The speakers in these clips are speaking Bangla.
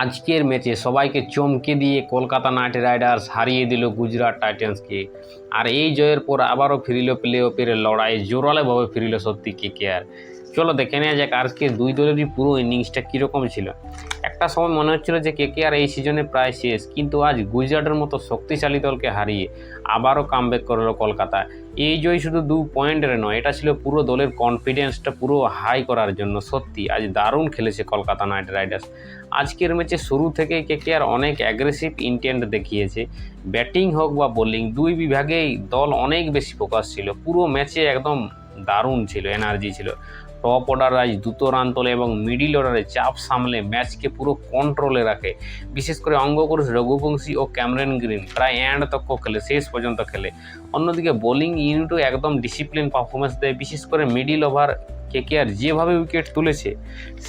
আজকের ম্যাচে সবাইকে চমকে দিয়ে কলকাতা নাইট রাইডার্স হারিয়ে দিল গুজরাট টাইটান্সকে। আর এই জয়ের পর আবারও ফিরিল প্লে অফের লড়াই, জোরালোভাবে ফিরিল সত্যি কেকেআর। চলো দেখে নেওয়া যাক আজকে দুই দলেরই পুরো ইনিংসটা কীরকম ছিল। একটা সময় মনে হচ্ছিল যে কেকেআর এই সিজনে প্রায় শেষ, কিন্তু আজ গুজরাটের মতো শক্তিশালী দলকে হারিয়ে আবারও কামব্যাক করলো কলকাতা। এই জয় শুধু 2 পয়েন্টের নয়, এটা ছিল পুরো দলের কনফিডেন্সটা পুরো হাই করার জন্য। সত্যি আজ দারুণ খেলেছে কলকাতা নাইট রাইডার্স। আজকের ম্যাচে শুরু থেকেই কেকেআর অনেক অ্যাগ্রেসিভ ইন্টেন্ট দেখিয়েছে। ব্যাটিং হোক বা বোলিং, দুই বিভাগেই দল অনেক বেশি ফোকাস ছিল। পুরো ম্যাচে একদম দারুণ ছিল, এনার্জি ছিল। টপ অর্ডার আজ দ্রুত রান তোলে এবং মিডিল অর্ডারে চাপ সামলে ম্যাচকে পুরো কন্ট্রোলে রাখে। বিশেষ করে অঙ্গপুরুষ রঘুবংশী ও ক্যামেরন গ্রিন প্রায় এন্ড তক খেলে, শেষ পর্যন্ত খেলে। অন্যদিকে বোলিং ইউনিটও একদম ডিসিপ্লিন পারফরমেন্স দেয়। বিশেষ করে মিডিল ওভার কেকেআর যেভাবে উইকেট তুলেছে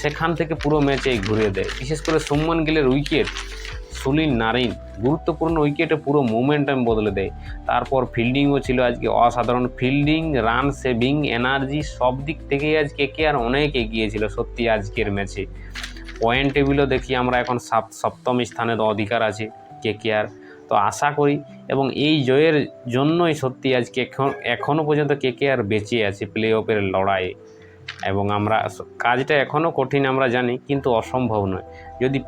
সেখান থেকে পুরো ম্যাচে ঘুরিয়ে দেয়। বিশেষ করে শুভমান গিলের উইকেট, সুনীল নারিন গুরুত্বপূর্ণ উইকেটে পুরো মোমেন্টাম বদলে দেয়। তারপর ফিল্ডিংও ছিল আজকে অসাধারণ। ফিল্ডিং, রান সেভিং, এনার্জি সব দিক থেকেই আজ কেকেআর অনেক এগিয়ে ছিল সত্যি আজকের ম্যাচে। পয়েন্ট টেবিলও দেখি আমরা এখন সপ্তম স্থানের অধিকার আছে কেকেআর। তো আশা করি এবং এই জয়ের জন্যই সত্যি আজকে এখনও পর্যন্ত কেকেআর বেঁচে আছে প্লে অফের লড়াইয়ে। এবং আমরা কাজটা এখনও কঠিন আমরা জানি, কিন্তু অসম্ভব নয়। যদি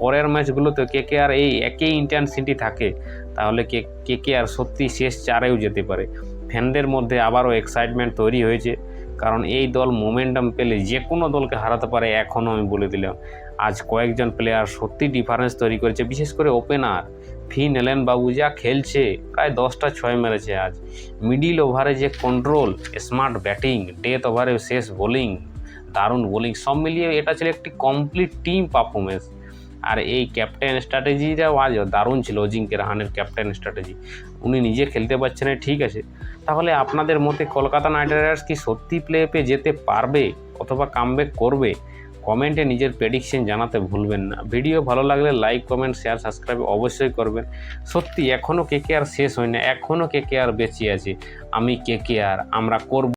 পরের ম্যাচগুলোতে কেকেআর এই একই ইন্টেন্সিটি থাকে তাহলে কেকেআর সত্যি শেষ চারেও যেতে পারে। ফ্যানদের মধ্যে আবারও এক্সাইটমেন্ট তৈরি হয়েছে, কারণ এই দল মোমেন্টাম পেলে যে কোনো দলকে হারাতে পারে। এখনও আমি বলে দিলাম, আজ কয়েকজন প্লেয়ার সত্যি ডিফারেন্স তৈরি করেছে। বিশেষ করে ওপেনার ফিন এলেন বাবু যা খেলছে, প্রায় 10টা 6 মেরেছে আজ। মিডিল ওভারে যে কন্ট্রোল, স্মার্ট ব্যাটিং, ডেথ ওভারে শেষ বোলিং, দারুণ বোলিং, সব মিলিয়ে এটা ছিল একটি কমপ্লিট টিম পারফরমেন্স। আর এই ক্যাপ্টেন স্ট্র্যাটেজিটাও আজ দারুণ ছিল। অজিঙ্ক্য রাহানের ক্যাপ্টেন স্ট্র্যাটেজি, উনি নিজে খেলতে পারছেন না, ঠিক আছে। তাহলে আপনাদের মতে কলকাতা নাইট রাইডার্স কি সত্যি প্লে অফে যেতে পারবে অথবা কামব্যাক করবে? কমেন্টে নিজের প্রেডিকশন জানাতে ভুলবেন না। ভিডিও ভালো লাগলে লাইক, কমেন্ট, শেয়ার, সাবস্ক্রাইব অবশ্যই করবেন। সত্যি এখনও কেকেআর শেষ হয় না, এখনও কেকেআর বেঁচে আছে। আমি কেকেআর, আমরা করব।